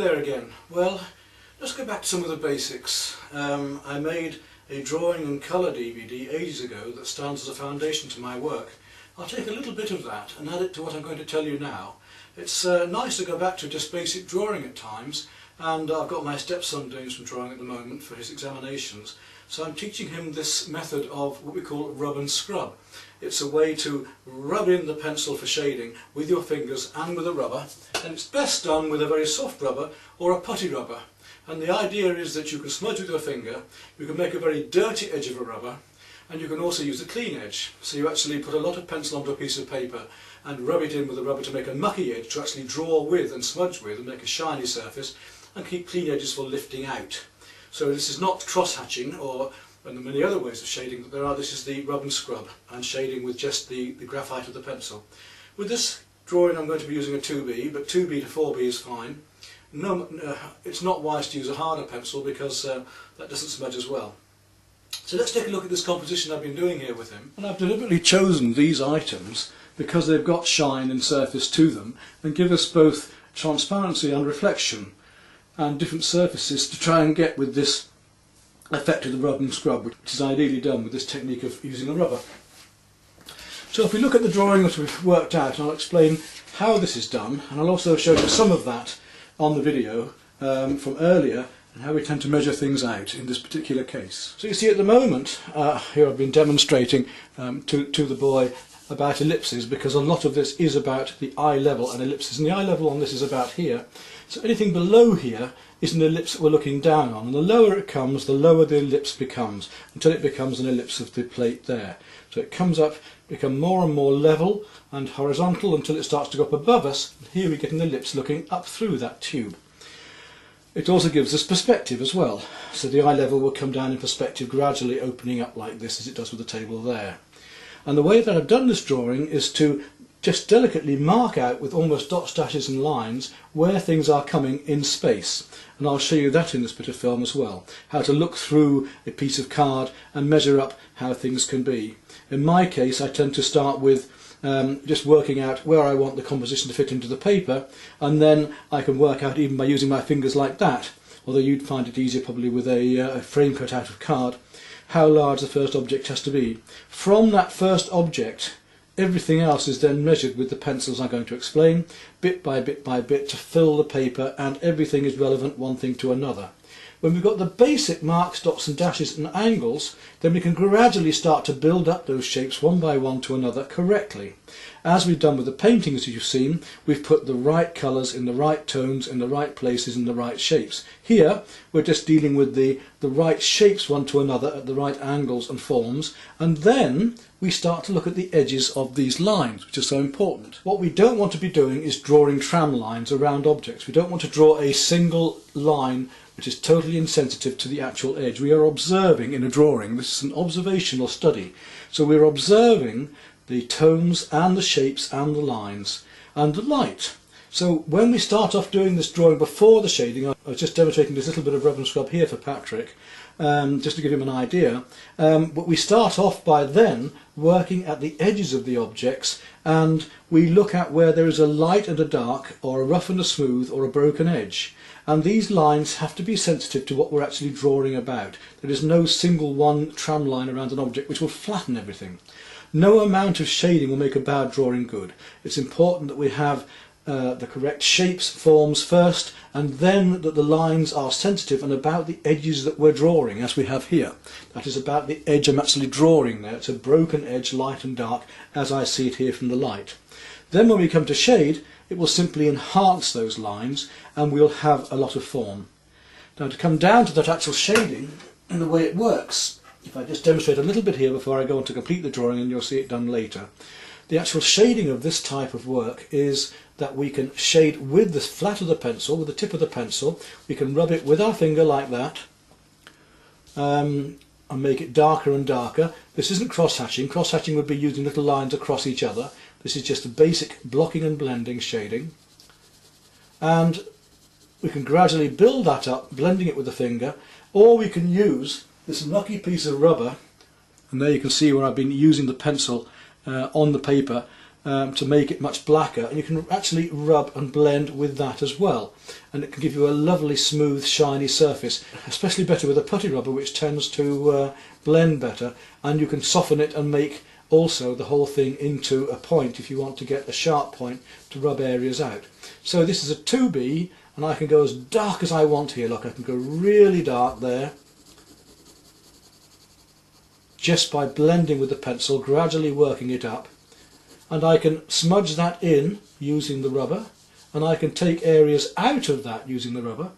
there again. Well, let's go back to some of the basics. I made a drawing and colour DVD ages ago that stands as a foundation to my work. I'll take a little bit of that and add it to what I'm going to tell you now. It's nice to go back to just basic drawing at times, and I've got my stepson doing some drawing at the moment for his examinations. So I'm teaching him this method of what we call rub and scrub. It's a way to rub in the pencil for shading with your fingers and with a rubber, and it's best done with a very soft rubber or a putty rubber. And the idea is that you can smudge with your finger, you can make a very dirty edge of a rubber, and you can also use a clean edge. So you actually put a lot of pencil onto a piece of paper and rub it in with a rubber to make a mucky edge to actually draw with and smudge with and make a shiny surface, and keep clean edges for lifting out. So this is not cross-hatching or and the many other ways of shading that there are. This is the rub and scrub and shading with just the graphite of the pencil. With this drawing I'm going to be using a 2B, but 2B to 4B is fine. No, it's not wise to use a harder pencil because that doesn't smudge as well. So let's take a look at this composition I've been doing here with him. And I've deliberately chosen these items because they've got shine and surface to them and give us both transparency and reflection and different surfaces to try and get with this effect of the rub and scrub, which is ideally done with this technique of using a rubber. So if we look at the drawing that we've worked out, I'll explain how this is done, and I'll also show you some of that on the video from earlier and how we tend to measure things out in this particular case. So you see at the moment, here I've been demonstrating to the boy about ellipses, because a lot of this is about the eye level and ellipses, and the eye level on this is about here. So anything below here is an ellipse that we're looking down on, and the lower it comes, the lower the ellipse becomes, until it becomes an ellipse of the plate there. So it comes up, become more and more level and horizontal until it starts to go up above us, and here we get an ellipse looking up through that tube. It also gives us perspective as well, so the eye level will come down in perspective, gradually opening up like this as it does with the table there. And the way that I've done this drawing is to just delicately mark out with almost dots, dashes and lines where things are coming in space. And I'll show you that in this bit of film as well, how to look through a piece of card and measure up how things can be. In my case I tend to start with just working out where I want the composition to fit into the paper, and then I can work out even by using my fingers like that, although you'd find it easier probably with a frame cut out of card, how large the first object has to be. From that first object, everything else is then measured with the pencils I'm going to explain, bit by bit to fill the paper, and everything is relevant one thing to another. When we've got the basic marks, dots and dashes and angles, then we can gradually start to build up those shapes one by one to another correctly. As we've done with the paintings, as you've seen, we've put the right colours in the right tones, in the right places, in the right shapes. Here we're just dealing with the right shapes one to another at the right angles and forms, and then we start to look at the edges of these lines, which are so important. What we don't want to be doing is drawing tram lines around objects. We don't want to draw a single line which is totally insensitive to the actual edge. We are observing in a drawing. This is an observational study. So we're observing the tones and the shapes and the lines and the light. So when we start off doing this drawing before the shading, I was just demonstrating this little bit of rub and scrub here for Patrick, just to give him an idea, but we start off by then working at the edges of the objects, and we look at where there is a light and a dark, or a rough and a smooth, or a broken edge. And these lines have to be sensitive to what we're actually drawing about. There is no single one tram line around an object which will flatten everything. No amount of shading will make a bad drawing good. It's important that we have the correct shapes, forms first, and then that the lines are sensitive and about the edges that we're drawing, as we have here. That is about the edge I'm actually drawing there. It's a broken edge, light and dark, as I see it here from the light. Then when we come to shade, it will simply enhance those lines and we'll have a lot of form. Now to come down to that actual shading and the way it works, if I just demonstrate a little bit here before I go on to complete the drawing, and you'll see it done later. The actual shading of this type of work is that we can shade with the flat of the pencil, with the tip of the pencil. We can rub it with our finger like that and make it darker and darker. This isn't cross-hatching. Cross-hatching would be using little lines across each other. This is just a basic blocking and blending shading. And we can gradually build that up, blending it with the finger, or we can use this mucky piece of rubber, and there you can see where I've been using the pencil on the paper to make it much blacker, and you can actually rub and blend with that as well, and it can give you a lovely smooth shiny surface, especially better with a putty rubber, which tends to blend better, and you can soften it and make also the whole thing into a point if you want to get a sharp point to rub areas out. So this is a 2B, and I can go as dark as I want here. Look, I can go really dark there just by blending with the pencil, gradually working it up, and I can smudge that in using the rubber, and I can take areas out of that using the rubber.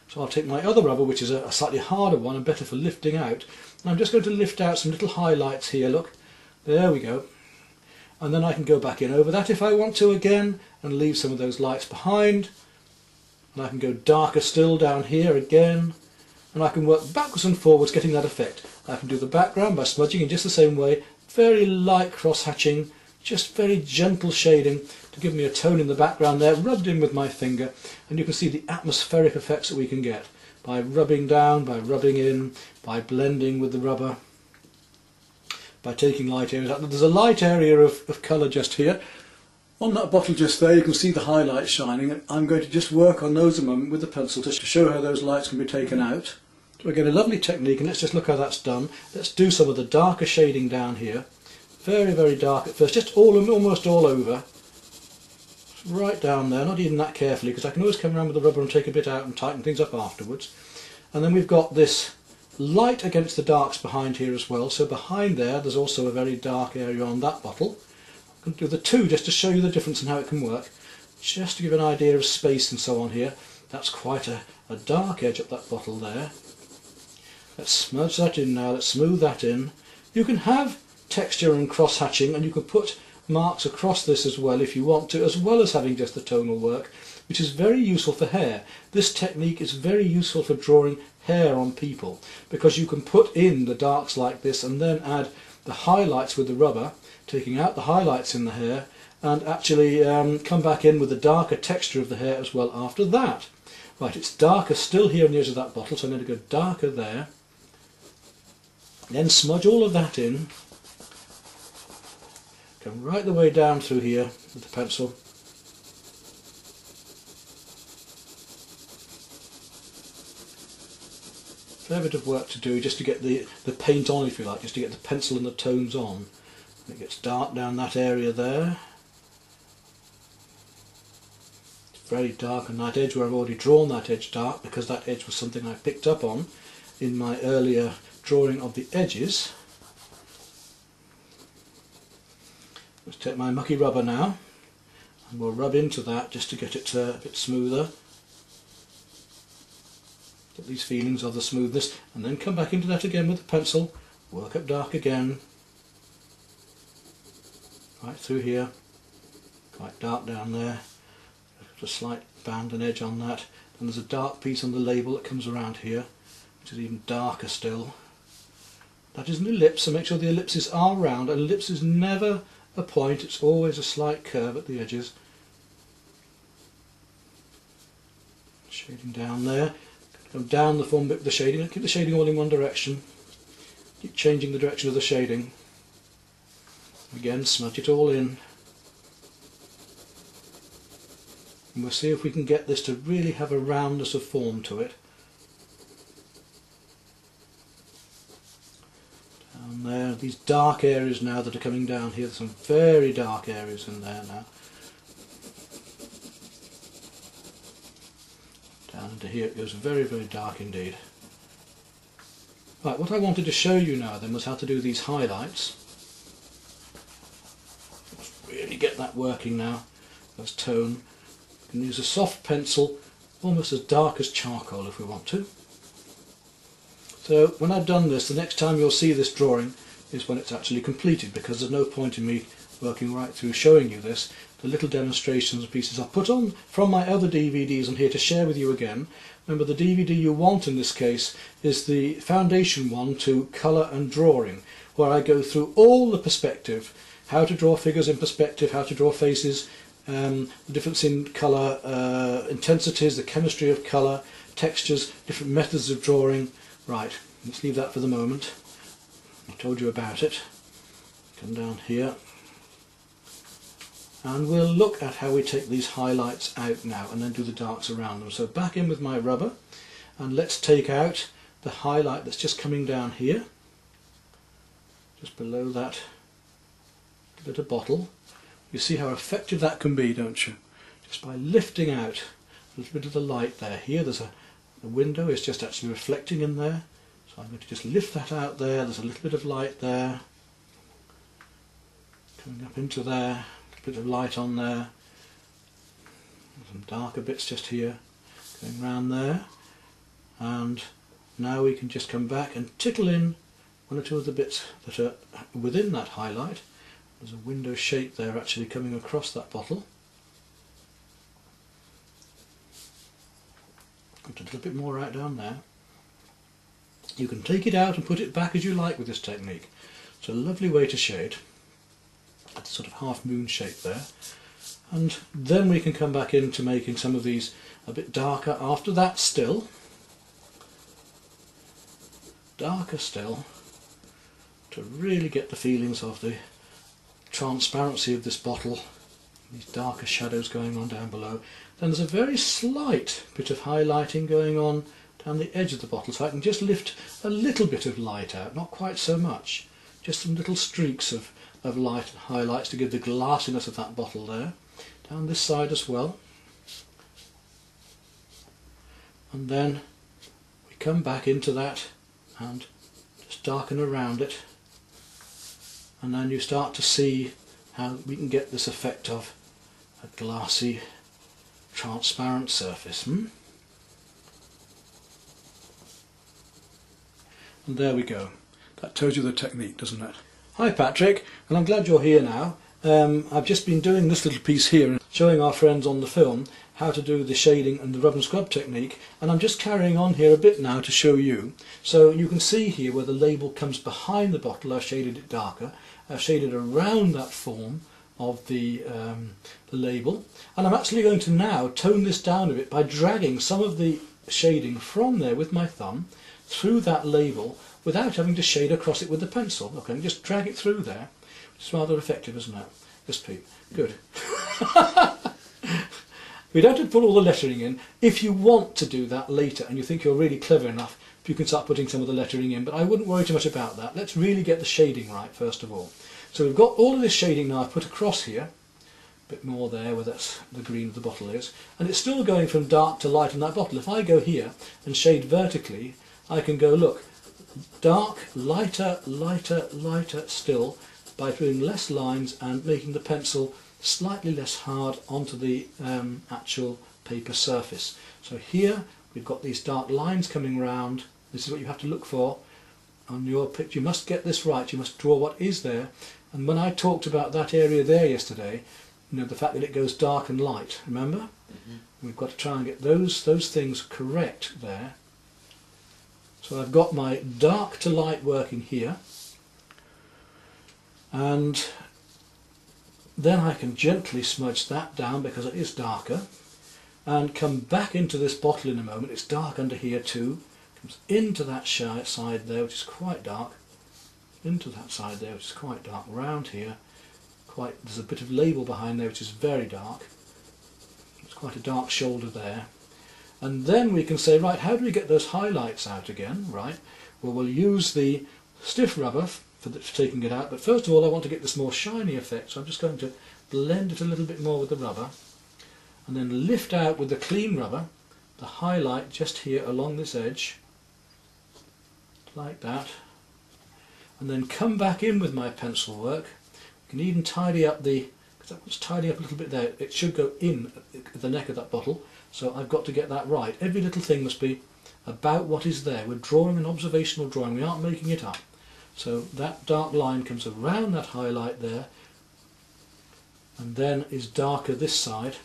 So I'll take my other rubber, which is a slightly harder one and better for lifting out, and I'm just going to lift out some little highlights here. Look, there we go, and then I can go back in over that if I want to again and leave some of those lights behind, and I can go darker still down here again, and I can work backwards and forwards getting that effect. I can do the background by smudging in just the same way, very light cross hatching, just very gentle shading to give me a tone in the background there, rubbed in with my finger, and you can see the atmospheric effects that we can get by rubbing down, by rubbing in, by blending with the rubber, by taking light areas out. There's a light area of colour just here. On that bottle just there you can see the highlights shining, and I'm going to just work on those a moment with the pencil to show how those lights can be taken out. So again, a lovely technique, and let's just look how that's done. Let's do some of the darker shading down here. Very, very dark at first, just almost all over. Right down there, not even that carefully, because I can always come around with the rubber and take a bit out and tighten things up afterwards. And then we've got this light against the darks behind here as well, so behind there's also a very dark area on that bottle. I'm going to do the two just to show you the difference and how it can work, just to give an idea of space and so on here. That's quite a dark edge up that bottle there. Let's smudge that in now, let's smooth that in. You can have texture and cross hatching, and you can put marks across this as well if you want to, as well as having just the tonal work, which is very useful for hair. This technique is very useful for drawing hair on people, because you can put in the darks like this and then add the highlights with the rubber, taking out the highlights in the hair, and actually come back in with the darker texture of the hair as well after that. Right, it's darker still here on the edge of that bottle, so I'm going to go darker there. Then smudge all of that in. Come right the way down through here with the pencil. Fair bit of work to do just to get the paint on, if you like, just to get the pencil and the tones on. It gets dark down that area there. It's very dark on that edge where I've already drawn that edge dark, because that edge was something I picked up on in my earlier drawing of the edges. Let's take my mucky rubber now, and we'll rub into that just to get it a bit smoother. Get these feelings of the smoothness, and then come back into that again with the pencil, work up dark again, right through here, quite dark down there, a slight band and edge on that, and there's a dark piece on the label that comes around here, which is even darker still. That is an ellipse, so make sure the ellipses are round. An ellipse is never a point, it's always a slight curve at the edges. Shading down there, go down the form bit with the shading, keep the shading all in one direction, keep changing the direction of the shading. Again, smudge it all in. And we'll see if we can get this to really have a roundness of form to it. Down there, these dark areas now that are coming down here, there's some very dark areas in there now. Down into here it goes very, very dark indeed. Right, what I wanted to show you now then was how to do these highlights. Let's really get that working now, as tone. We can use a soft pencil, almost as dark as charcoal if we want to. So when I've done this, the next time you'll see this drawing is when it's actually completed, because there's no point in me working right through showing you this. The little demonstrations and pieces I've put on from my other DVDs on here to share with you again. Remember, the DVD you want in this case is the foundation one to colour and drawing, where I go through all the perspective, how to draw figures in perspective, how to draw faces, the difference in colour, intensities, the chemistry of colour, textures, different methods of drawing. Right, let's leave that for the moment. I told you about it. Come down here. and we'll look at how we take these highlights out now and then do the darks around them. So back in with my rubber, and let's take out the highlight that's just coming down here, just below that bit of bottle. You see how effective that can be, don't you? Just by lifting out a little bit of the light there. Here there's the window is just actually reflecting in there, so I'm going to just lift that out there. There's a little bit of light there coming up into there, a little bit of light on there, some darker bits just here going round there, and now we can just come back and tickle in one or two of the bits that are within that highlight. There's a window shape there actually coming across that bottle. Put a little bit more right down there. You can take it out and put it back as you like with this technique. It's a lovely way to shade. It's a sort of half moon shape there. And then we can come back into making some of these a bit darker after that still. Darker still, to really get the feelings of the transparency of this bottle, these darker shadows going on down below. Then there's a very slight bit of highlighting going on down the edge of the bottle, so I can just lift a little bit of light out, not quite so much, just some little streaks of light and highlights to give the glassiness of that bottle there. Down this side as well. And then we come back into that and just darken around it, and then you start to see how we can get this effect of a glassy, transparent surface. And there we go. That tells you the technique, doesn't it? Hi Patrick, and I'm glad you're here now. I've just been doing this little piece here, showing our friends on the film how to do the shading and the rub and scrub technique, and I'm just carrying on here a bit now to show you. So you can see here where the label comes behind the bottle, I've shaded it darker. I've shaded around that form of the label, and I'm actually going to now tone this down a bit by dragging some of the shading from there with my thumb through that label without having to shade across it with the pencil. Look, I can just drag it through there, which is rather effective, isn't it? Yes, Pete. Good. We don't have to put all the lettering in. If you want to do that later and you think you're really clever enough, you can start putting some of the lettering in, but I wouldn't worry too much about that. Let's really get the shading right first of all. So we've got all of this shading now I've put across here, a bit more there where that's the green of the bottle is, and it's still going from dark to light in that bottle. If I go here and shade vertically, I can go, look, dark, lighter, lighter, lighter still, by doing less lines and making the pencil slightly less hard onto the actual paper surface. So here we've got these dark lines coming round. This is what you have to look for on your picture. You must get this right, you must draw what is there. And when I talked about that area there yesterday, you know, the fact that it goes dark and light, remember? We've got to try and get those things correct there. So I've got my dark to light working here, and then I can gently smudge that down because it is darker, and come back into this bottle in a moment. It's dark under here too, comes into that side there which is quite dark, into that side there which is quite dark, round here, there's a bit of label behind there which is very dark, it's quite a dark shoulder there. And then we can say, right, how do we get those highlights out again? Right, well, we'll use the stiff rubber for taking it out, but first of all I want to get this more shiny effect, so I'm just going to blend it a little bit more with the rubber, and then lift out with the clean rubber the highlight just here along this edge, like that, and then come back in with my pencil work. You can even tidy up because that was tidying up a little bit there, it should go in at the neck of that bottle, so I've got to get that right. Every little thing must be about what is there. We're drawing an observational drawing, we aren't making it up. So that dark line comes around that highlight there, and then is darker this side,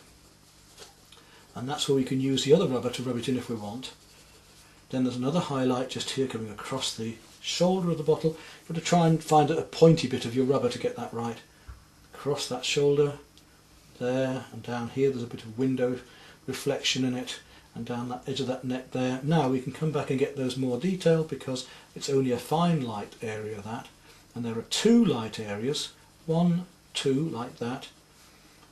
and that's where we can use the other rubber to rub it in if we want. Then there's another highlight just here coming across the shoulder of the bottle. You've got to try and find a pointy bit of your rubber to get that right. Across that shoulder, there, and down here there's a bit of window reflection in it, and down that edge of that neck there. Now we can come back and get those more detailed because it's only a fine light area that, and there are two light areas, 1, 2 like that,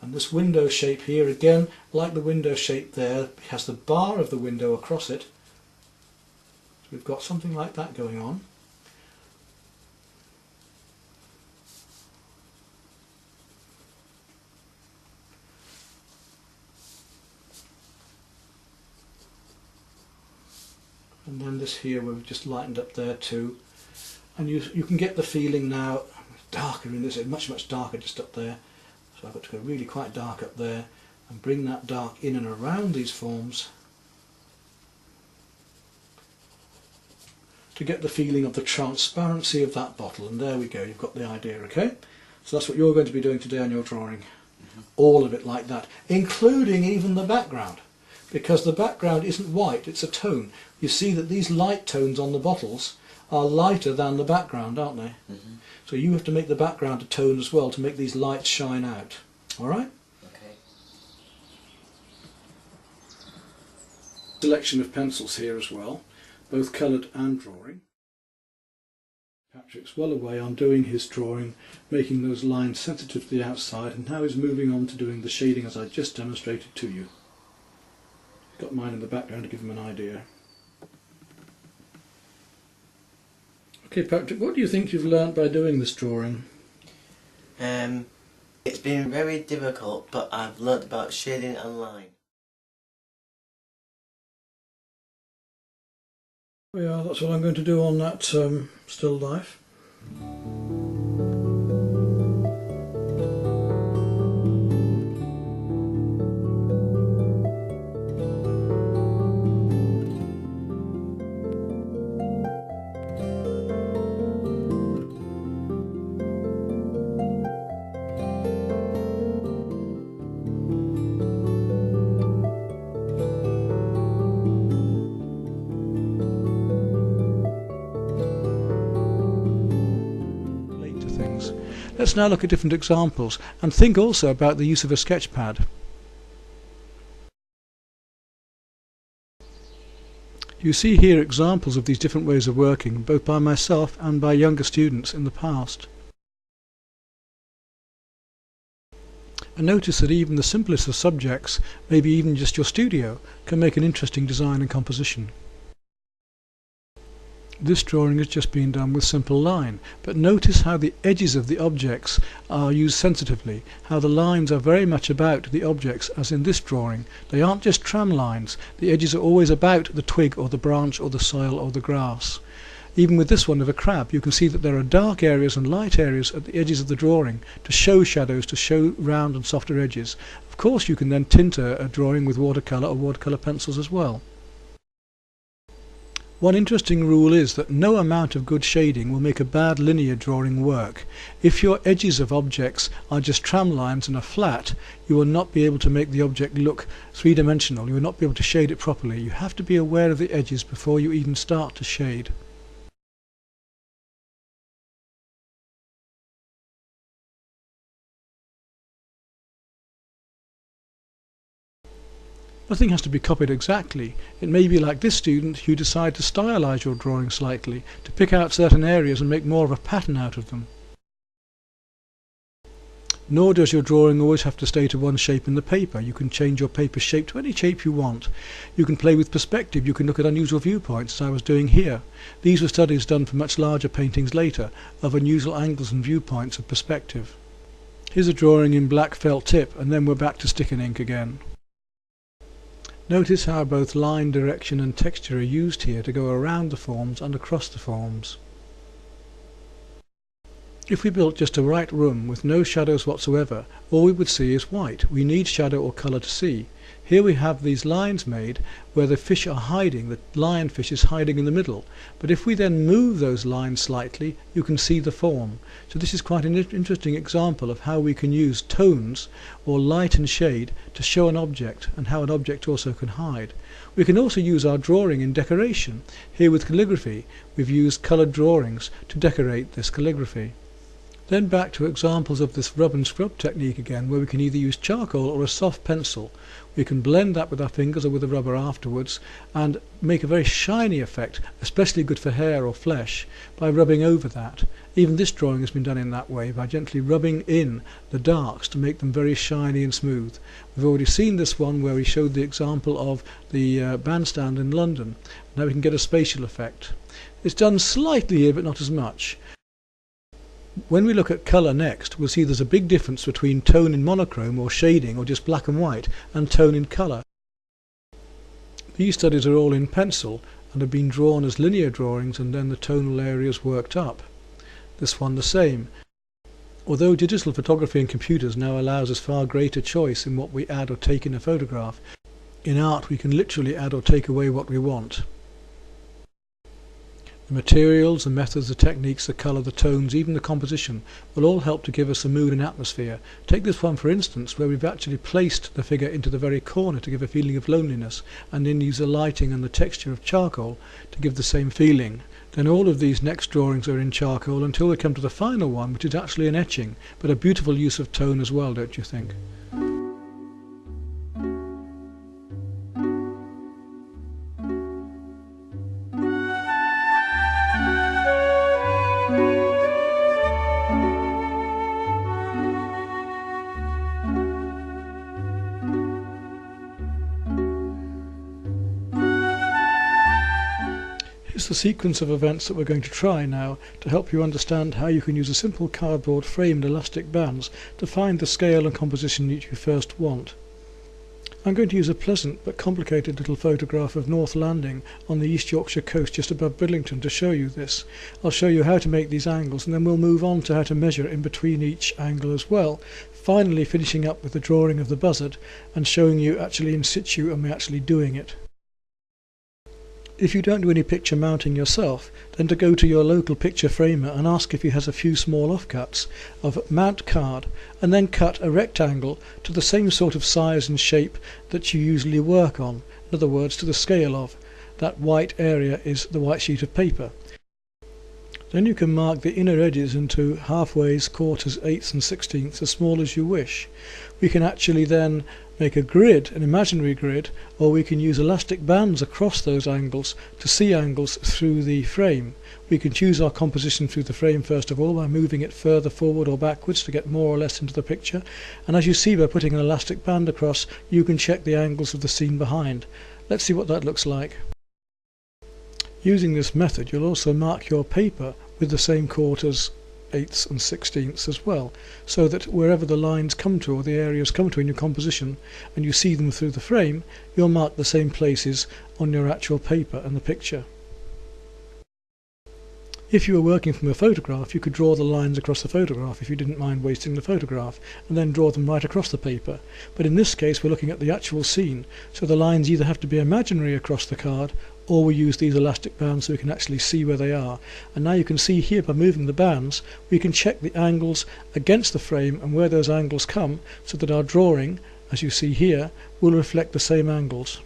And this window shape here, again, like the window shape there, it has the bar of the window across it. So we've got something like that going on. And then this here we've just lightened up there too. And you can get the feeling now, darker in this, much darker just up there. So I've got to go really quite dark up there and bring that dark in and around these forms to get the feeling of the transparency of that bottle. And there we go, you've got the idea, okay? So that's what you're going to be doing today on your drawing. All of it like that, including even the background. Because the background isn't white, it's a tone. You see that these light tones on the bottles are lighter than the background, aren't they? Mm-hmm. So you have to make the background a tone as well to make these lights shine out. Alright? Okay. Selection of pencils here as well, both coloured and drawing. Patrick's well away on doing his drawing, making those lines sensitive to the outside, and now he's moving on to doing the shading as I just demonstrated to you. Got mine in the background to give him an idea. Okay, Patrick, what do you think you've learnt by doing this drawing? It's been very difficult, but I've learnt about shading and line. Yeah, that's what I'm going to do on that still life. Let's now look at different examples and think also about the use of a sketch pad. You see here examples of these different ways of working, both by myself and by younger students in the past. And notice that even the simplest of subjects, maybe even just your studio, can make an interesting design and composition. This drawing has just been done with simple line, but notice how the edges of the objects are used sensitively, how the lines are very much about the objects, as in this drawing. They aren't just tram lines, the edges are always about the twig or the branch or the soil or the grass. Even with this one of a crab, you can see that there are dark areas and light areas at the edges of the drawing to show shadows, to show round and softer edges. Of course you can then tint a drawing with watercolour or watercolour pencils as well. One interesting rule is that no amount of good shading will make a bad linear drawing work. If your edges of objects are just tram lines and are flat, you will not be able to make the object look three-dimensional. You will not be able to shade it properly. You have to be aware of the edges before you even start to shade. Nothing has to be copied exactly. It may be like this student, you decide to stylize your drawing slightly, to pick out certain areas and make more of a pattern out of them. Nor does your drawing always have to stay to one shape in the paper. You can change your paper shape to any shape you want. You can play with perspective. You can look at unusual viewpoints, as I was doing here. These were studies done for much larger paintings later, of unusual angles and viewpoints of perspective. Here's a drawing in black felt tip, and then we're back to stick and ink again. Notice how both line, direction and texture are used here to go around the forms and across the forms. If we built just a white room with no shadows whatsoever, all we would see is white. We need shadow or colour to see. Here we have these lines made where the fish are hiding, the lionfish is hiding in the middle. But if we then move those lines slightly, you can see the form. So this is quite an interesting example of how we can use tones or light and shade to show an object, and how an object also can hide. We can also use our drawing in decoration. Here with calligraphy, we've used coloured drawings to decorate this calligraphy. Then back to examples of this rub and scrub technique again, where we can either use charcoal or a soft pencil. We can blend that with our fingers or with a rubber afterwards and make a very shiny effect, especially good for hair or flesh, by rubbing over that. Even this drawing has been done in that way, by gently rubbing in the darks to make them very shiny and smooth. We've already seen this one where we showed the example of the bandstand in London. Now we can get a spatial effect. It's done slightly here, but not as much. When we look at colour next, we'll see there's a big difference between tone in monochrome or shading or just black and white and tone in colour. These studies are all in pencil and have been drawn as linear drawings and then the tonal areas worked up. This one the same. Although digital photography and computers now allows us far greater choice in what we add or take in a photograph, in art we can literally add or take away what we want. The materials, the methods, the techniques, the colour, the tones, even the composition will all help to give us a mood and atmosphere. Take this one for instance, where we've actually placed the figure into the very corner to give a feeling of loneliness, and then use the lighting and the texture of charcoal to give the same feeling. Then all of these next drawings are in charcoal until we come to the final one, which is actually an etching, but a beautiful use of tone as well, don't you think? Here's the sequence of events that we're going to try now to help you understand how you can use a simple cardboard frame and elastic bands to find the scale and composition that you first want. I'm going to use a pleasant but complicated little photograph of North Landing on the East Yorkshire coast just above Bridlington to show you this. I'll show you how to make these angles and then we'll move on to how to measure in between each angle as well, finally finishing up with the drawing of the buzzard and showing you actually in situ and we're actually doing it. If you don't do any picture mounting yourself, then to go to your local picture framer and ask if he has a few small offcuts of mount card and then cut a rectangle to the same sort of size and shape that you usually work on, in other words to the scale of. That white area is the white sheet of paper. Then you can mark the inner edges into halfways, quarters, eighths and sixteenths as small as you wish. We can actually then make a grid, an imaginary grid, or we can use elastic bands across those angles to see angles through the frame. We can choose our composition through the frame first of all by moving it further forward or backwards to get more or less into the picture, and as you see by putting an elastic band across you can check the angles of the scene behind. Let's see what that looks like. Using this method you'll also mark your paper with the same quarters, eighths and sixteenths as well, so that wherever the lines come to or the areas come to in your composition and you see them through the frame, you'll mark the same places on your actual paper and the picture. If you were working from a photograph, you could draw the lines across the photograph if you didn't mind wasting the photograph, and then draw them right across the paper. But in this case we're looking at the actual scene, so the lines either have to be imaginary across the card or we use these elastic bands so we can actually see where they are. And now you can see here by moving the bands we can check the angles against the frame and where those angles come, so that our drawing, as you see here, will reflect the same angles.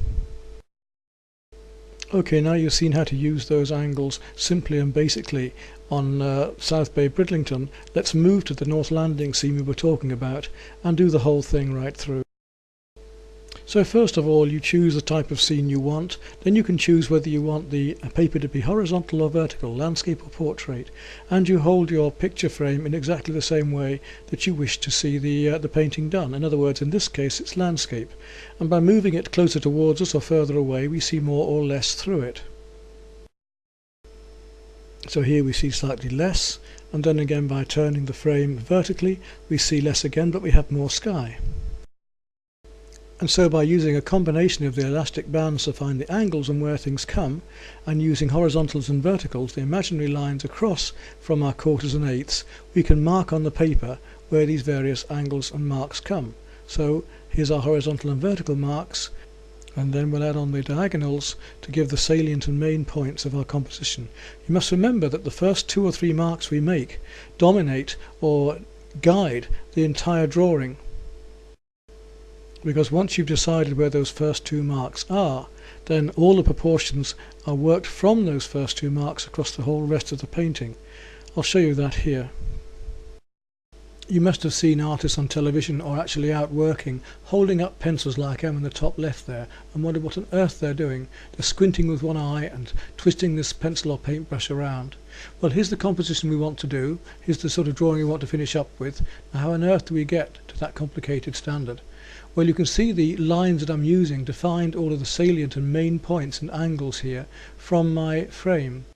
Okay, now you've seen how to use those angles simply and basically on South Bay Bridlington. Let's move to the North Landing scene we were talking about and do the whole thing right through. So first of all you choose the type of scene you want, then you can choose whether you want the paper to be horizontal or vertical, landscape or portrait, and you hold your picture frame in exactly the same way that you wish to see the painting done. In other words, in this case it's landscape, and by moving it closer towards us or further away we see more or less through it. So here we see slightly less, and then again by turning the frame vertically we see less again, but we have more sky. And so by using a combination of the elastic bands to find the angles and where things come, and using horizontals and verticals, the imaginary lines across from our quarters and eighths, we can mark on the paper where these various angles and marks come. So here's our horizontal and vertical marks, and then we'll add on the diagonals to give the salient and main points of our composition. You must remember that the first 2 or 3 marks we make dominate or guide the entire drawing, because once you've decided where those first 2 marks are, then all the proportions are worked from those first 2 marks across the whole rest of the painting. I'll show you that here. You must have seen artists on television or actually out working holding up pencils like I'm in the top left there and wonder what on earth they're doing. They're squinting with one eye and twisting this pencil or paintbrush around. Well, here's the composition we want to do. Here's the sort of drawing we want to finish up with. Now, how on earth do we get to that complicated standard? Well, you can see the lines that I'm using to find all of the salient and main points and angles here from my frame.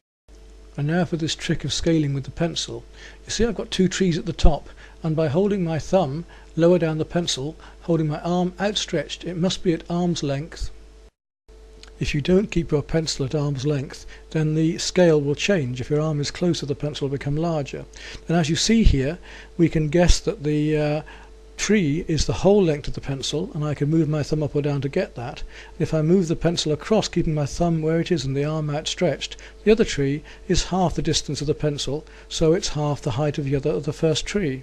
And now for this trick of scaling with the pencil. You see I've got two trees at the top, and by holding my thumb lower down the pencil, holding my arm outstretched, it must be at arm's length. If you don't keep your pencil at arm's length, then the scale will change. If your arm is closer, the pencil will become larger. And as you see here, we can guess that the tree is the whole length of the pencil, and I can move my thumb up or down to get that. If I move the pencil across, keeping my thumb where it is and the arm outstretched, the other tree is half the distance of the pencil, so it's half the height of the first tree.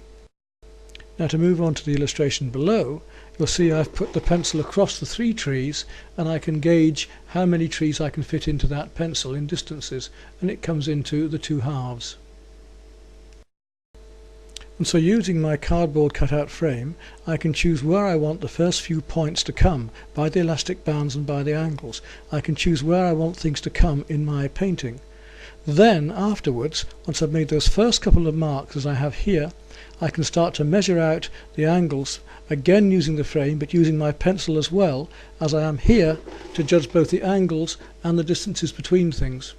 Now, to move on to the illustration below, you'll see I've put the pencil across the three trees, and I can gauge how many trees I can fit into that pencil in distances, and it comes into the two halves. And so, using my cardboard cutout frame, I can choose where I want the first few points to come by the elastic bands and by the angles. I can choose where I want things to come in my painting. Then afterwards, once I've made those first couple of marks as I have here, I can start to measure out the angles, again using the frame but using my pencil as well as I am here, to judge both the angles and the distances between things.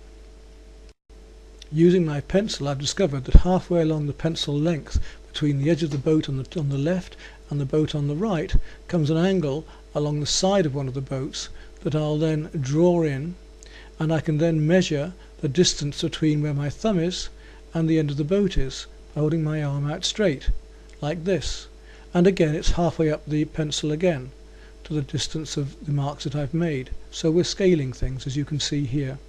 Using my pencil, I've discovered that halfway along the pencil length between the edge of the boat on the left and the boat on the right comes an angle along the side of one of the boats that I'll then draw in, and I can then measure the distance between where my thumb is and the end of the boat is, holding my arm out straight, like this. And again, it's halfway up the pencil again to the distance of the marks that I've made. So we're scaling things, as you can see here.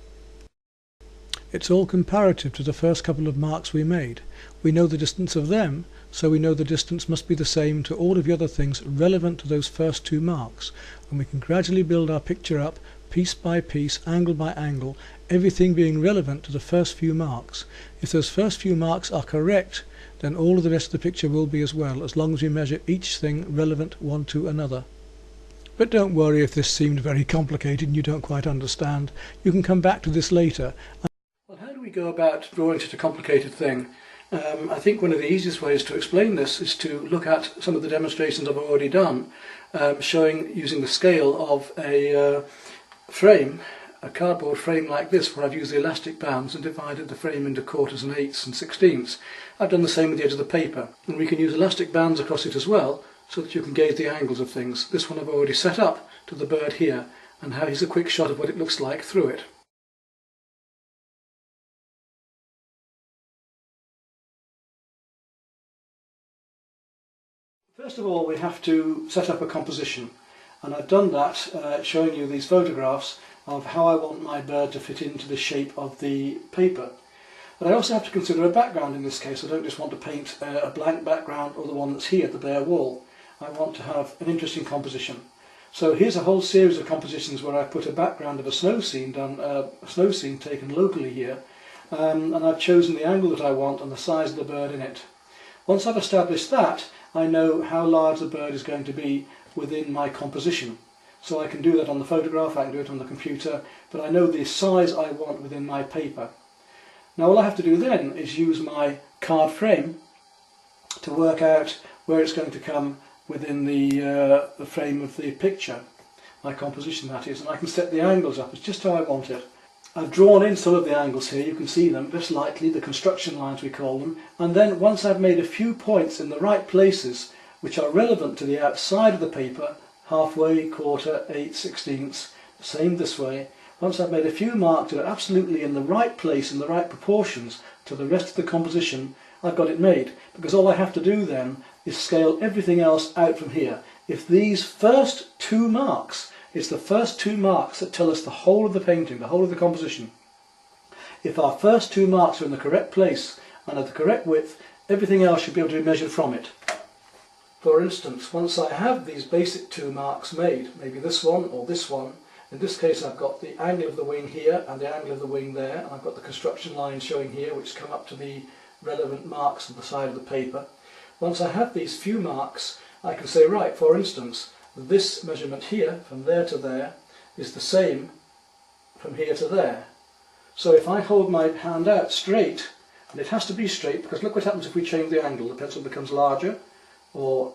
It's all comparative to the first couple of marks we made. We know the distance of them, so we know the distance must be the same to all of the other things relevant to those first two marks. And we can gradually build our picture up, piece by piece, angle by angle, everything being relevant to the first few marks. If those first few marks are correct, then all of the rest of the picture will be as well, as long as we measure each thing relevant one to another. But don't worry if this seemed very complicated and you don't quite understand. You can come back to this later. Well, how do we go about drawing such a complicated thing? I think one of the easiest ways to explain this is to look at some of the demonstrations I've already done, showing using the scale of a frame, a cardboard frame like this, where I've used the elastic bands and divided the frame into quarters and eighths and sixteenths. I've done the same with the edge of the paper, and we can use elastic bands across it as well, so that you can gauge the angles of things. This one I've already set up to the bird here, and here's a quick shot of what it looks like through it. First of all, we have to set up a composition, and I've done that showing you these photographs of how I want my bird to fit into the shape of the paper. But I also have to consider a background in this case. I don't just want to paint a blank background or the one that's here, the bare wall. I want to have an interesting composition. So here's a whole series of compositions where I put a background of a snow scene taken locally here, and I've chosen the angle that I want and the size of the bird in it. Once I've established that, I know how large the bird is going to be within my composition. So I can do that on the photograph, I can do it on the computer, but I know the size I want within my paper. Now all I have to do then is use my card frame to work out where it's going to come within the frame of the picture, my composition that is, and I can set the angles up. It's just how I want it. I've drawn in some of the angles here, you can see them just lightly, the construction lines we call them, and then once I've made a few points in the right places which are relevant to the outside of the paper, halfway, quarter, eighth, sixteenths, the same this way, once I've made a few marks that are absolutely in the right place, in the right proportions to the rest of the composition, I've got it made, because all I have to do then is scale everything else out from here. If these first two marks, it's the first two marks that tell us the whole of the painting, the whole of the composition. If our first two marks are in the correct place and at the correct width, everything else should be able to be measured from it. For instance, once I have these basic two marks made, maybe this one or this one, in this case I've got the angle of the wing here and the angle of the wing there, and I've got the construction lines showing here which come up to the relevant marks on the side of the paper. Once I have these few marks, I can say, right, for instance, this measurement here, from there to there, is the same from here to there. So if I hold my hand out straight, and it has to be straight, because look what happens if we change the angle. The pencil becomes larger or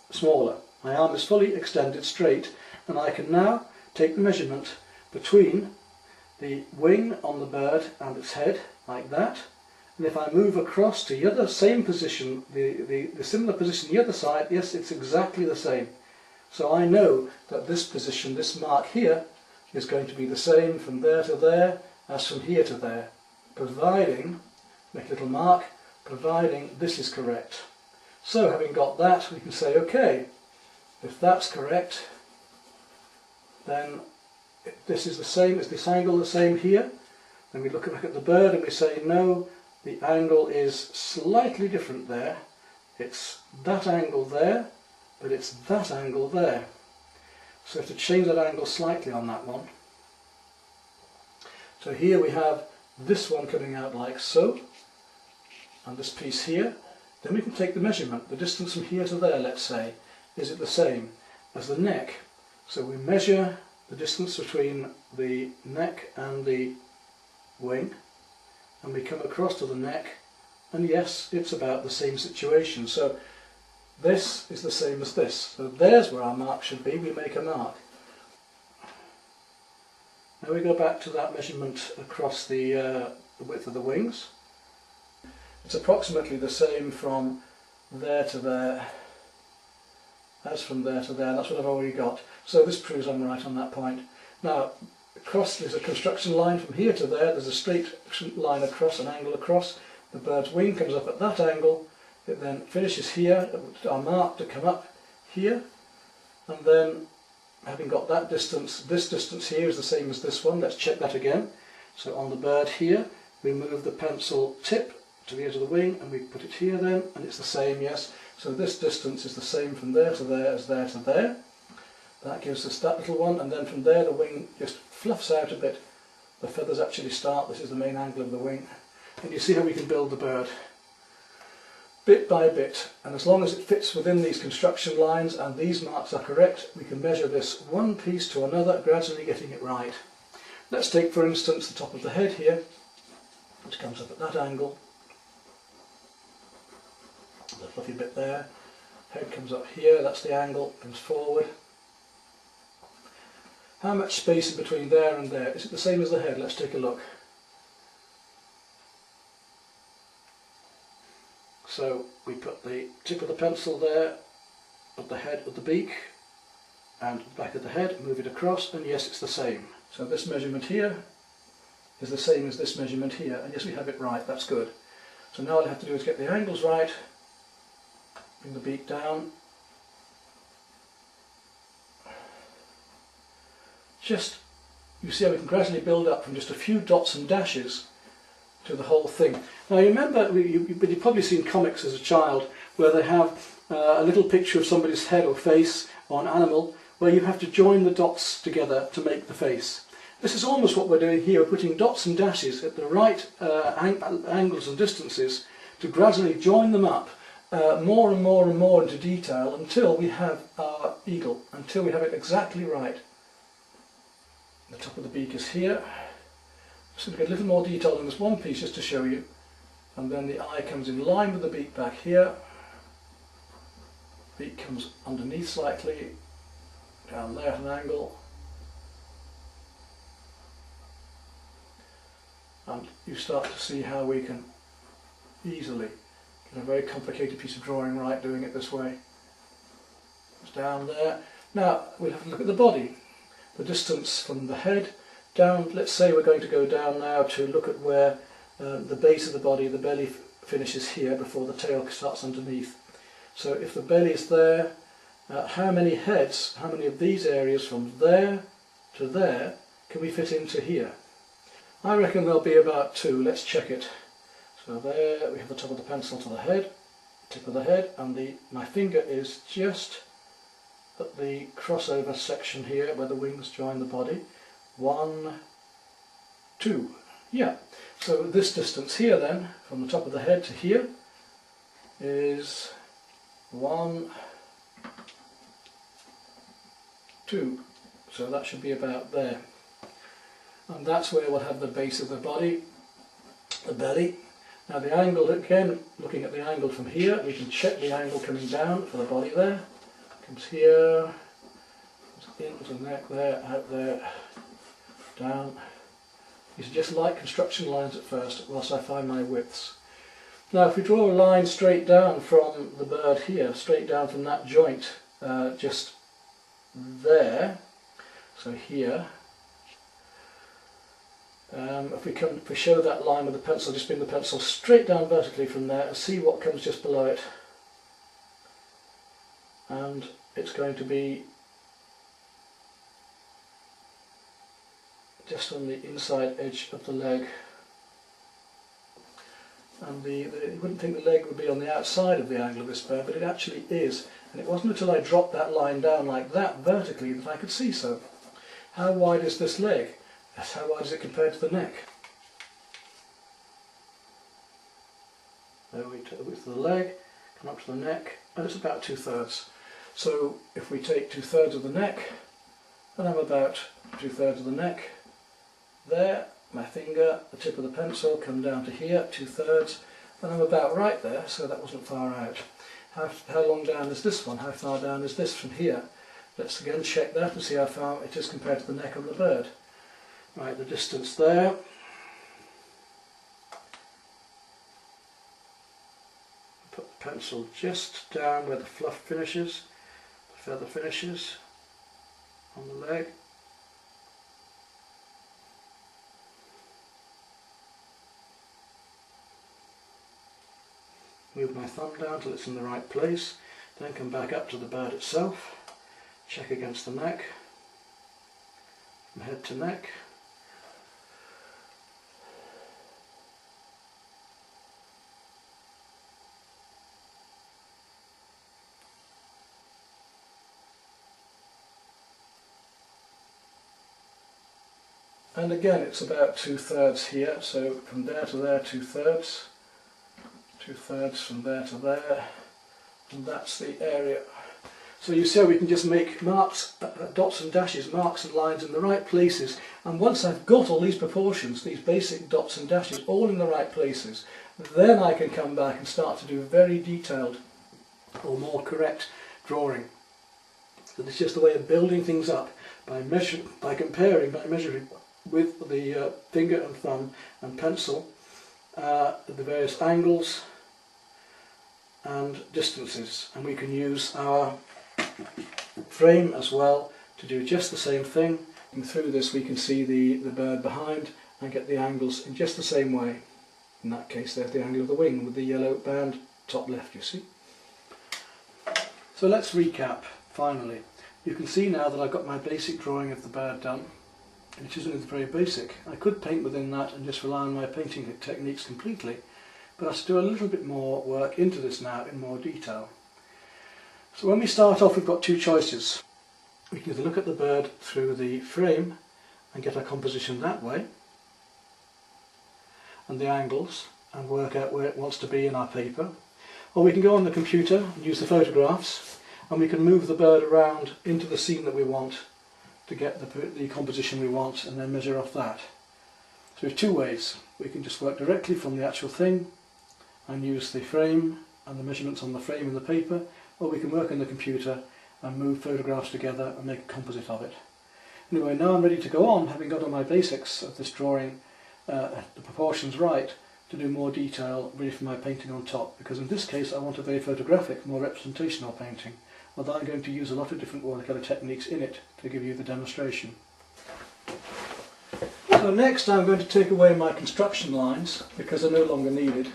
smaller. My arm is fully extended straight, and I can now take the measurement between the wing on the bird and its head, like that. And if I move across to the other same position, the similar position the other side, yes, it's exactly the same. So I know that this position, this mark here, is going to be the same from there to there as from here to there, providing, make a little mark, providing this is correct. So having got that, we can say, okay, if that's correct, then this is the same, is this angle the same here? Then we look at the bird and we say, no, the angle is slightly different there. It's that angle there, but it's that angle there. So we have to change that angle slightly on that one. So here we have this one coming out like so, and this piece here. Then we can take the measurement, the distance from here to there, let's say. Is it the same as the neck? So we measure the distance between the neck and the wing, and we come across to the neck, and yes, it's about the same situation. So this is the same as this. So there's where our mark should be. We make a mark. Now we go back to that measurement across the width of the wings. It's approximately the same from there to there as from there to there. That's what I've already got. So this proves I'm right on that point. Now, across there's a construction line from here to there. There's a straight line across, an angle across. The bird's wing comes up at that angle. It then finishes here, our mark to come up here, and then having got that distance, this distance here is the same as this one. Let's check that again. So on the bird here, we move the pencil tip to the edge of the wing and we put it here then, and it's the same, yes. So this distance is the same from there to there as there to there. That gives us that little one, and then from there the wing just fluffs out a bit. The feathers actually start, this is the main angle of the wing. And you see how we can build the bird bit by bit, and as long as it fits within these construction lines and these marks are correct, we can measure this one piece to another, gradually getting it right. Let's take for instance the top of the head here, which comes up at that angle. The fluffy bit there, head comes up here, that's the angle, comes forward. How much space in between there and there? Is it the same as the head? Let's take a look. So we put the tip of the pencil there, at the head of the beak, and back of the head, move it across, and yes, it's the same. So this measurement here is the same as this measurement here, and yes, we have it right, that's good. So now all I have to do is get the angles right, bring the beak down, you see how we can gradually build up from just a few dots and dashes to the whole thing. Now you remember, you've probably seen comics as a child where they have a little picture of somebody's head or face or an animal where you have to join the dots together to make the face. This is almost what we're doing here. We're putting dots and dashes at the right angles and distances to gradually join them up more and more and more into detail until we have our eagle, until we have it exactly right. The top of the beak is here. So we get a little more detail in this one piece just to show you, and then the eye comes in line with the beak back here. Beak comes underneath slightly, down there at an angle, and you start to see how we can easily get a very complicated piece of drawing right doing it this way. It's down there. Now we'll have a look at the body, the distance from the head down. Let's say we're going to go down now to look at where the base of the body, the belly finishes here before the tail starts underneath. So if the belly is there, how many heads, how many of these areas from there to there can we fit into here? I reckon there'll be about 2. Let's check it. So there we have the top of the pencil to the head, tip of the head, and my finger is just at the crossover section here where the wings join the body. 1, 2. Yeah. So this distance here then, from the top of the head to here, is 1, 2. So that should be about there. And that's where we'll have the base of the body, the belly. Now the angle, again, looking at the angle from here, we can check the angle coming down for the body there. Comes here, into the neck there, out there, down. These are just light construction lines at first, whilst I find my widths. Now if we draw a line straight down from the bird here, straight down from that joint, just there, so here, if we show that line with the pencil, just bring the pencil straight down vertically from there and see what comes just below it. And it's going to be just on the inside edge of the leg. And you wouldn't think the leg would be on the outside of the angle of this bird, but it actually is. And it wasn't until I dropped that line down like that vertically that I could see so. How wide is this leg? How wide is it compared to the neck? There we take the width of the leg, come up to the neck, and it's about 2/3. So if we take 2/3 of the neck, and I'm about 2/3 of the neck, there, my finger, the tip of the pencil, come down to here, 2/3, and I'm about right there, so that wasn't far out. How long down is this one? How far down is this from here? Let's again check that and see how far it is compared to the neck of the bird. Right, the distance there. Put the pencil just down where the fluff finishes, the feather finishes on the leg. Move my thumb down till it's in the right place, then come back up to the bird itself, check against the neck, from head to neck. And again it's about 2/3 here, so from there to there 2/3. 2/3 from there to there, and that's the area. So you see how we can just make marks, dots and dashes, marks and lines in the right places, and once I've got all these proportions, these basic dots and dashes all in the right places, then I can come back and start to do very detailed or more correct drawing. So it's just a way of building things up by measuring with the finger and thumb and pencil at the various angles and distances, and we can use our frame as well to do just the same thing. And through this we can see the bird behind and get the angles in just the same way. In that case there's the angle of the wing with the yellow band top left, you see. So let's recap finally. You can see now that I've got my basic drawing of the bird done, and it isn't very basic. I could paint within that and just rely on my painting techniques completely, but I have to do a little bit more work into this now in more detail. So when we start off, we've got two choices. We can either look at the bird through the frame and get our composition that way, and the angles, and work out where it wants to be in our paper, or we can go on the computer and use the photographs, and we can move the bird around into the scene that we want to get the composition we want, and then measure off that. So we have two ways. We can just work directly from the actual thing and use the frame and the measurements on the frame and the paper, or we can work on the computer and move photographs together and make a composite of it. Anyway, now I'm ready to go on, having got all my basics of this drawing, the proportions right, to do more detail ready for my painting on top, because in this case I want a very photographic, more representational painting, although I'm going to use a lot of different watercolour techniques in it to give you the demonstration. So next I'm going to take away my construction lines because they're no longer needed.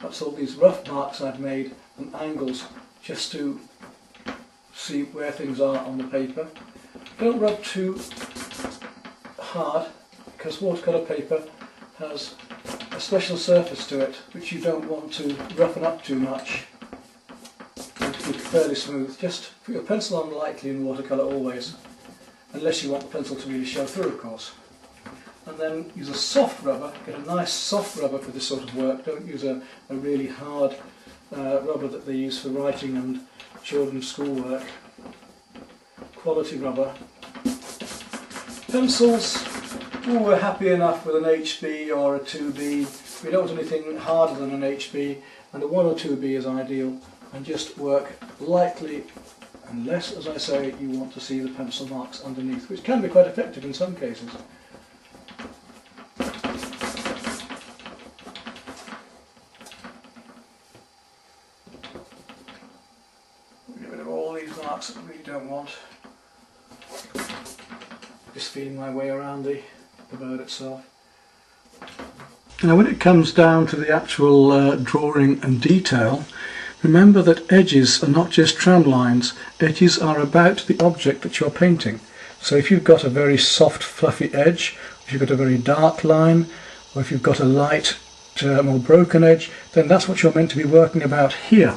That's all these rough marks I've made and angles just to see where things are on the paper. Don't rub too hard because watercolour paper has a special surface to it which you don't want to roughen up too much. To keep it fairly smooth. Just put your pencil on lightly in watercolour always, unless you want the pencil to really show through, of course. And then use a soft rubber, get a nice soft rubber for this sort of work. Don't use a really hard rubber that they use for writing and children's schoolwork. Quality rubber. Pencils, we're happy enough with an HB or a 2B. We don't want anything harder than an HB, and a 1 or 2B is ideal. And just work lightly, unless, as I say, you want to see the pencil marks underneath, which can be quite effective in some cases. Get rid of all these marks that I really don't want. Just feeling my way around the bird itself. Now when it comes down to the actual drawing and detail, remember that edges are not just tram lines, edges are about the object that you're painting. So if you've got a very soft fluffy edge, if you've got a very dark line, or if you've got a light more broken edge, then that's what you're meant to be working about here.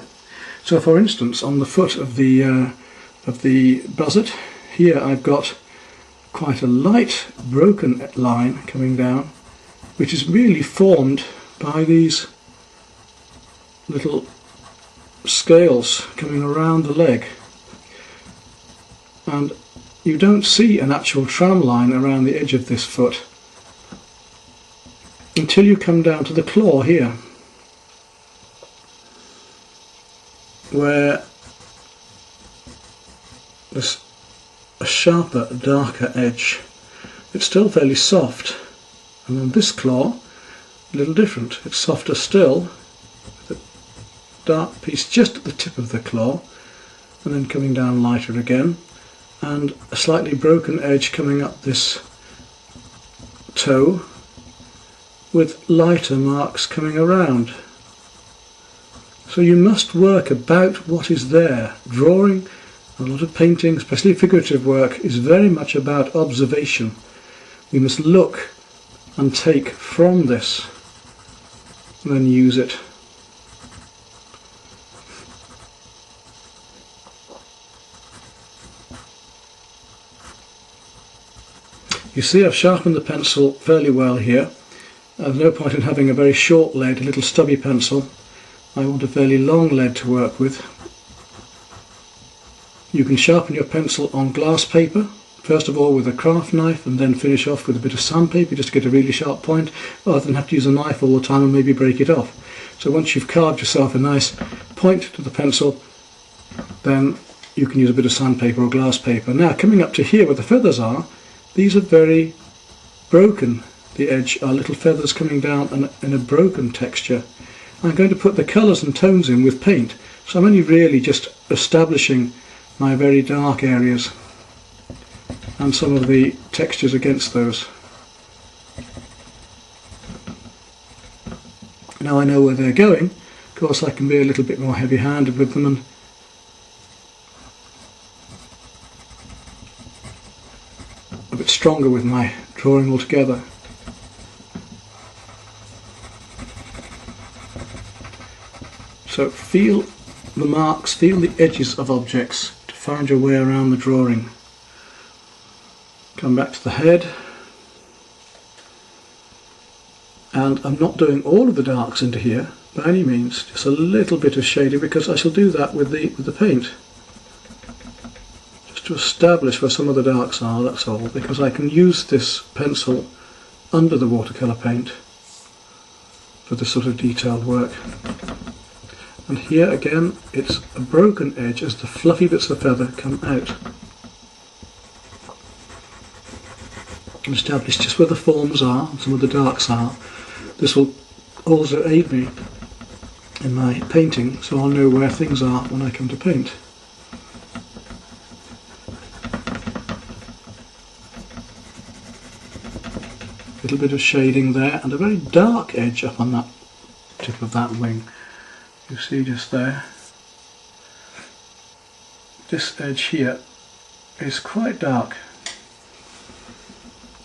So for instance, on the foot of the buzzard, here I've got quite a light broken line coming down, which is really formed by these little scales coming around the leg, and you don't see an actual tram line around the edge of this foot until you come down to the claw here, where there's a sharper, darker edge. It's still fairly soft, and on this claw a little different. It's softer still, with a dark piece just at the tip of the claw, and then coming down lighter again, and a slightly broken edge coming up this toe with lighter marks coming around. So you must work about what is there. Drawing, a lot of painting, especially figurative work, is very much about observation. We must look and take from this and then use it. You see, I've sharpened the pencil fairly well here. There's no point in having a very short lead, a little stubby pencil. I want a fairly long lead to work with. You can sharpen your pencil on glass paper, first of all with a craft knife, and then finish off with a bit of sandpaper just to get a really sharp point, rather than have to use a knife all the time and maybe break it off. So once you've carved yourself a nice point to the pencil, then you can use a bit of sandpaper or glass paper. Now coming up to here where the feathers are, these are very broken. The edge are little feathers coming down in a broken texture. I'm going to put the colours and tones in with paint, so I'm only really just establishing my very dark areas and some of the textures against those. Now I know where they're going. Of course I can be a little bit more heavy-handed with them and a bit stronger with my drawing altogether. So feel the marks, feel the edges of objects to find your way around the drawing. Come back to the head, and I'm not doing all of the darks into here by any means, just a little bit of shading, because I shall do that with the paint, just to establish where some of the darks are, that's all, because I can use this pencil under the watercolour paint for this sort of detailed work. And here again it's a broken edge as the fluffy bits of feather come out. And establish just where the forms are and some of the darks are. This will also aid me in my painting, so I'll know where things are when I come to paint. A little bit of shading there, and a very dark edge up on that tip of that wing. You see just there. This edge here is quite dark.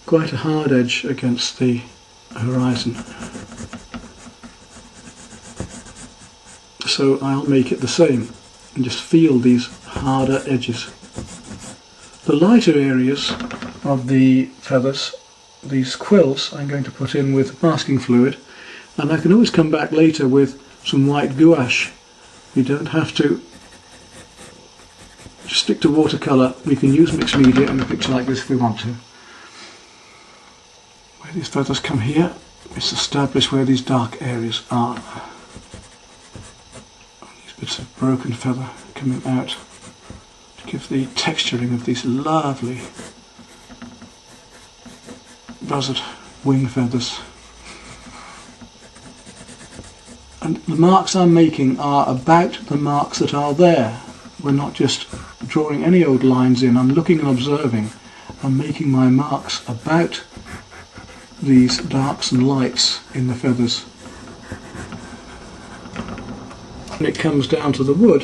Quite a hard edge against the horizon. So I'll make it the same and just feel these harder edges. The lighter areas of the feathers, these quills, I'm going to put in with masking fluid, and I can always come back later with some white gouache You don't have to just stick to watercolour. We can use mixed media in a picture like this if we want to. Where these feathers come here, it's established where these dark areas are. These bits of broken feather coming out to give the texturing of these lovely buzzard wing feathers. And the marks I'm making are about the marks that are there. We're not just drawing any old lines in. I'm looking and observing. I'm making my marks about these darks and lights in the feathers. When it comes down to the wood,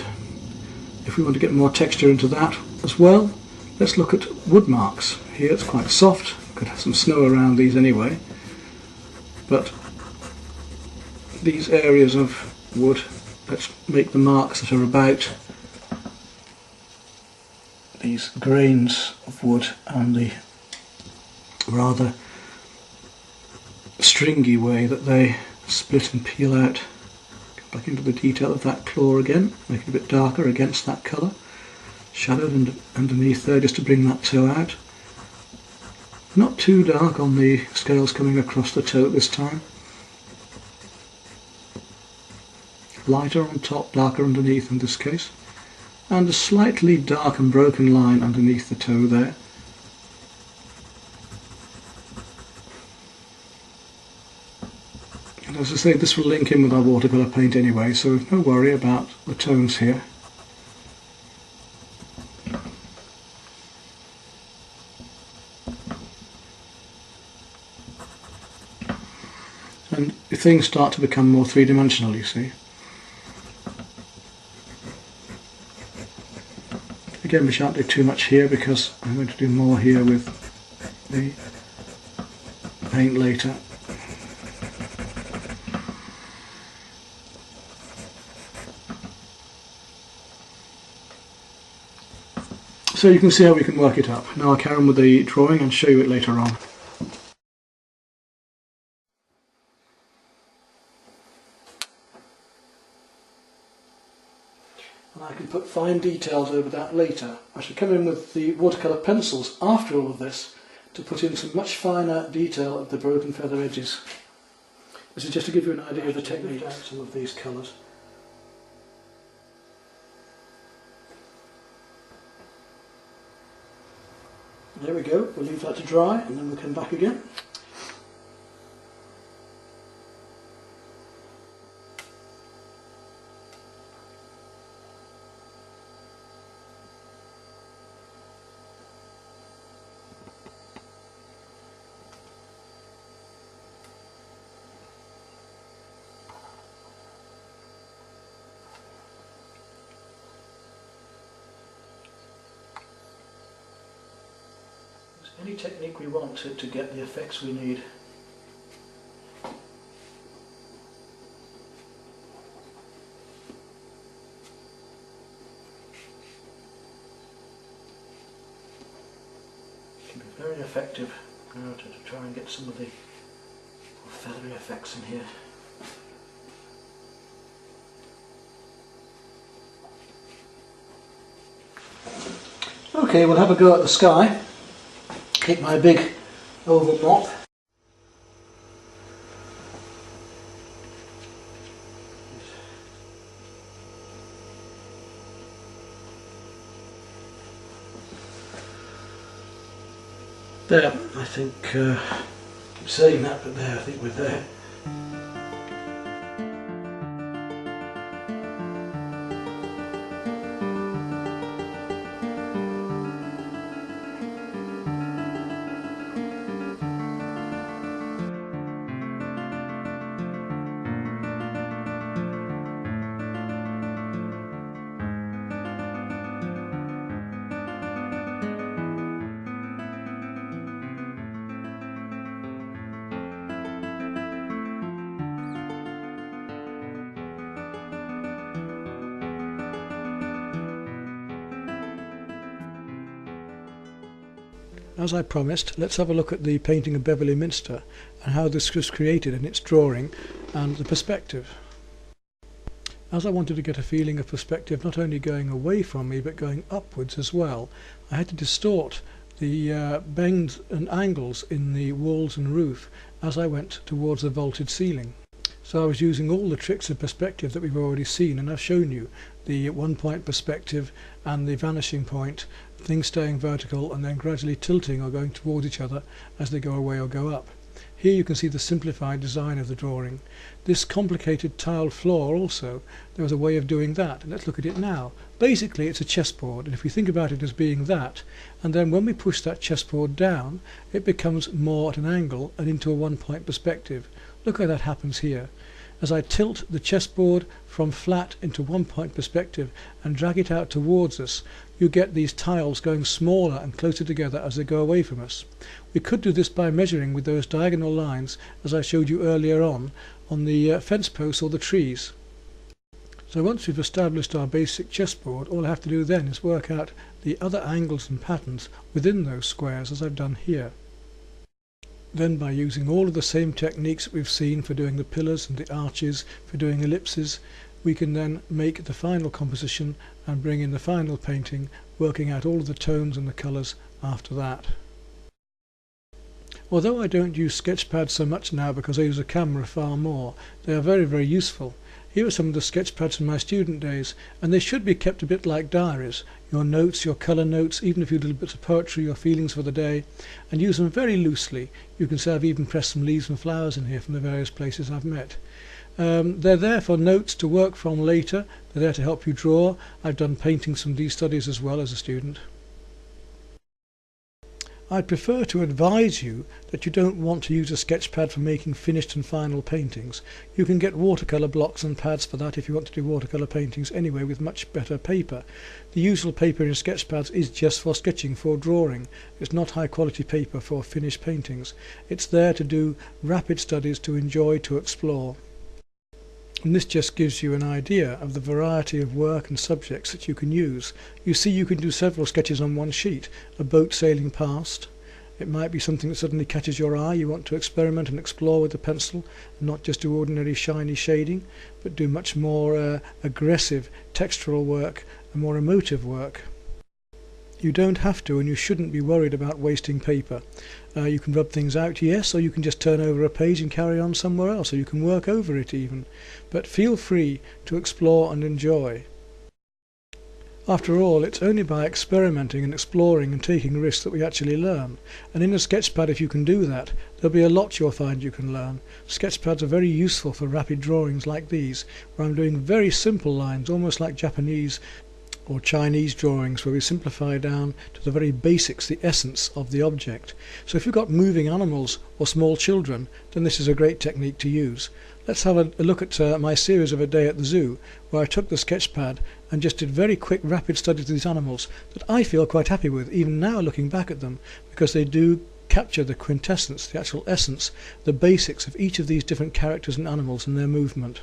if we want to get more texture into that as well, let's look at wood marks. Here it's quite soft. Could have some snow around these anyway, but these areas of wood, let's make the marks that are about these grains of wood and the rather stringy way that they split and peel out. Go back into the detail of that claw again, make it a bit darker against that colour, shadowed underneath there just to bring that toe out. Not too dark on the scales coming across the toe this time. Lighter on top, darker underneath in this case. And a slightly dark and broken line underneath the toe there. And as I say, this will link in with our watercolour paint anyway, so no worry about the tones here. And things start to become more three-dimensional, you see. Again, we shan't do too much here because I'm going to do more here with the paint later. So you can see how we can work it up. Now I'll carry on with the drawing and show you it later on. And I can put fine details over that later. I should come in with the watercolour pencils after all of this to put in some much finer detail of the broken feather edges. This is just to give you an idea of the technique. Out some of these colours. There we go, we'll leave that to dry and then we'll come back again. Any technique we want to get the effects we need. Can be very effective now to try and get some of the feathery effects in here. Okay, we'll have a go at the sky. Take my big oval mop. There, I think, keep saying that, but there, I think we're there. As I promised, let's have a look at the painting of Beverley Minster and how this was created in its drawing and the perspective. as I wanted to get a feeling of perspective not only going away from me but going upwards as well, I had to distort the bends and angles in the walls and roof as I went towards the vaulted ceiling. So I was using all the tricks of perspective that we've already seen, and I've shown you the 1 point perspective and the vanishing point, things staying vertical and then gradually tilting or going towards each other as they go away or go up. Here you can see the simplified design of the drawing. This complicated tiled floor also, there was a way of doing that, and let's look at it now. Basically it's a chessboard, and if we think about it as being that, and then when we push that chessboard down it becomes more at an angle and into a 1 point perspective. Look how that happens here. As I tilt the chessboard from flat into 1 point perspective and drag it out towards us, you get these tiles going smaller and closer together as they go away from us. We could do this by measuring with those diagonal lines as I showed you earlier on the fence posts or the trees. So once we've established our basic chessboard, all I have to do then is work out the other angles and patterns within those squares as I've done here. Then by using all of the same techniques that we've seen for doing the pillars and the arches, for doing ellipses, we can then make the final composition and bring in the final painting, working out all of the tones and the colours after that. Although I don't use sketch pads so much now because I use a camera far more, they are very, very useful. Here are some of the sketch pads from my student days, and they should be kept a bit like diaries. Your notes, your colour notes, even if you do little bits of poetry, your feelings for the day, and use them very loosely. You can say I've even pressed some leaves and flowers in here from the various places I've met. They're there for notes to work from later. They're there to help you draw. I've done paintings from these studies as well as a student. I'd prefer to advise you that you don't want to use a sketch pad for making finished and final paintings. You can get watercolour blocks and pads for that if you want to do watercolour paintings anyway with much better paper. The usual paper in sketch pads is just for sketching, for drawing. It's not high quality paper for finished paintings. It's there to do rapid studies, to enjoy, to explore. And this just gives you an idea of the variety of work and subjects that you can use. You see, you can do several sketches on one sheet. A boat sailing past. It might be something that suddenly catches your eye. You want to experiment and explore with the pencil and not just do ordinary shiny shading, but do much more aggressive textural work and more emotive work. You don't have to, and you shouldn't be worried about wasting paper. You can rub things out, yes, or you can just turn over a page and carry on somewhere else, or you can work over it even. But feel free to explore and enjoy. After all, it's only by experimenting and exploring and taking risks that we actually learn. And in a sketchpad, if you can do that, there'll be a lot you'll find you can learn. Sketchpads are very useful for rapid drawings like these, where I'm doing very simple lines, almost like Japanese or Chinese drawings, where we simplify down to the very basics, the essence of the object. So if you've got moving animals or small children, then this is a great technique to use. Let's have a look at my series of a day at the zoo, where I took the sketch pad and just did very quick rapid studies of these animals that I feel quite happy with, even now looking back at them, because they do capture the quintessence, the actual essence, the basics of each of these different characters and animals and their movement.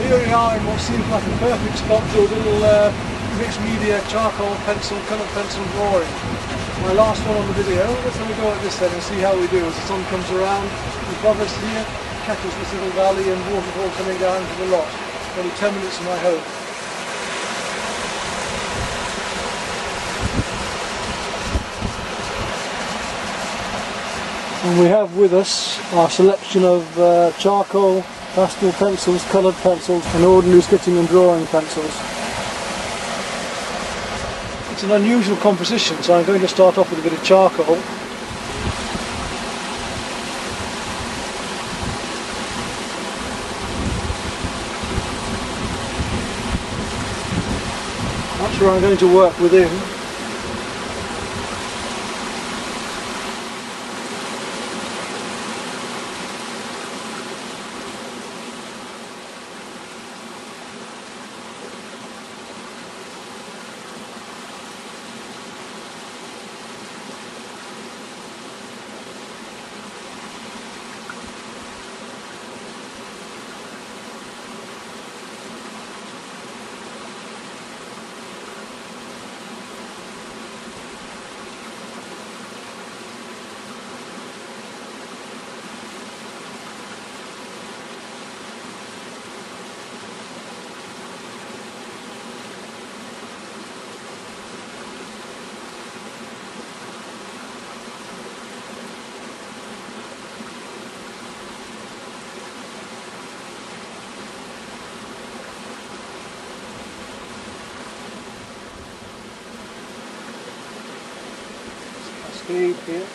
Here we are in what seems like a perfect spot to a little mixed media charcoal pencil, coloured pencil drawing. My last one on the video. Let's have a go at this then and see how we do as the sun comes around above us here, catches this little valley and waterfall coming down to the lot. Only 10 minutes from my home. And we have with us our selection of charcoal, pastel pencils, coloured pencils and ordinary sketching and drawing pencils. It's an unusual composition, so I'm going to start off with a bit of charcoal. That's where I'm going to work within. Cascade here.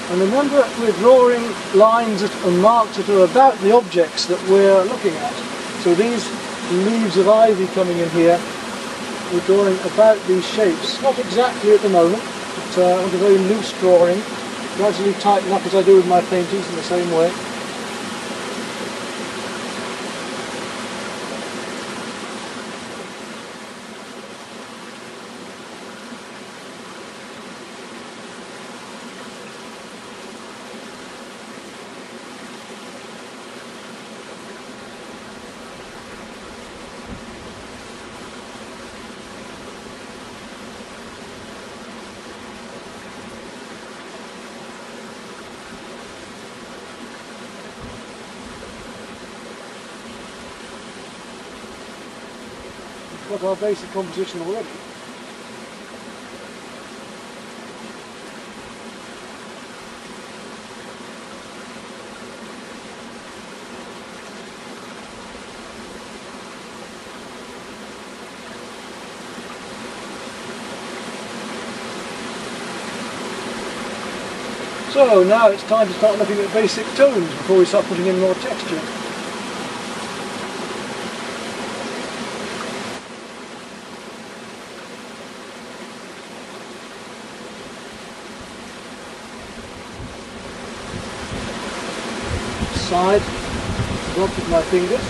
And remember, we're drawing lines that are marked that are about the objects that we're looking at. So these leaves of ivy coming in here, we're drawing about these shapes. Not exactly at the moment, but I want a very loose drawing. Gradually tighten up as I do with my paintings in the same way. Got our basic composition already. So now it's time to start looking at basic tones before we start putting in more texture. Side, drop with my fingers.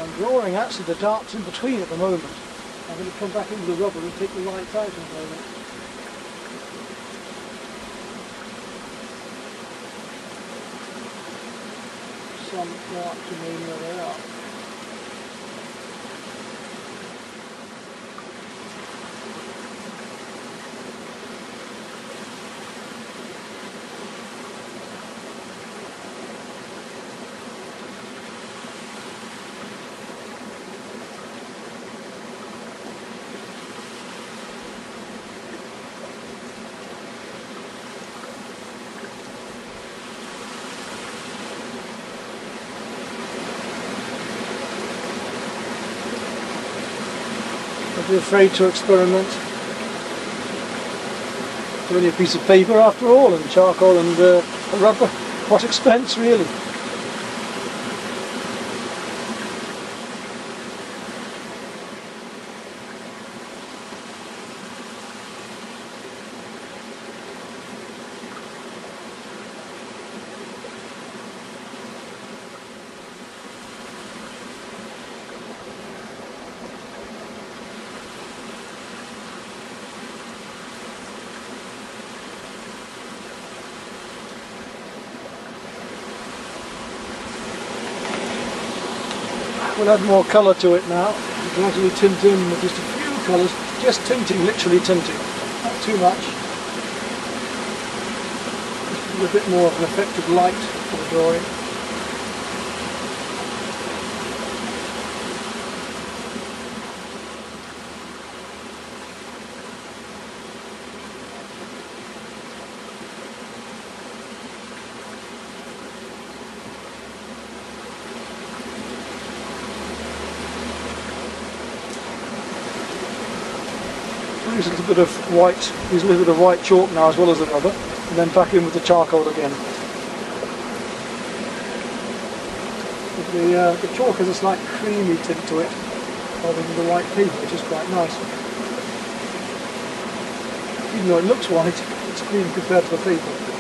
I'm drawing actually the darks in between at the moment. I'm going to come back into the rubber and take the lights out in a moment. Some darks remain where they are. Don't be afraid to experiment. It's only a piece of paper after all, and charcoal and rubber. What expense really? We'll add more colour to it now. Gradually tint in with just a few colours, just tinting, literally tinting, not too much. Just a bit more of an effective light for the drawing. Use a little bit of white, use a little bit of white chalk now as well as the rubber, and then back in with the charcoal again. The chalk has a slight creamy tint to it, rather than the white paper, which is quite nice. Even though it looks white, it's cream compared to the paper.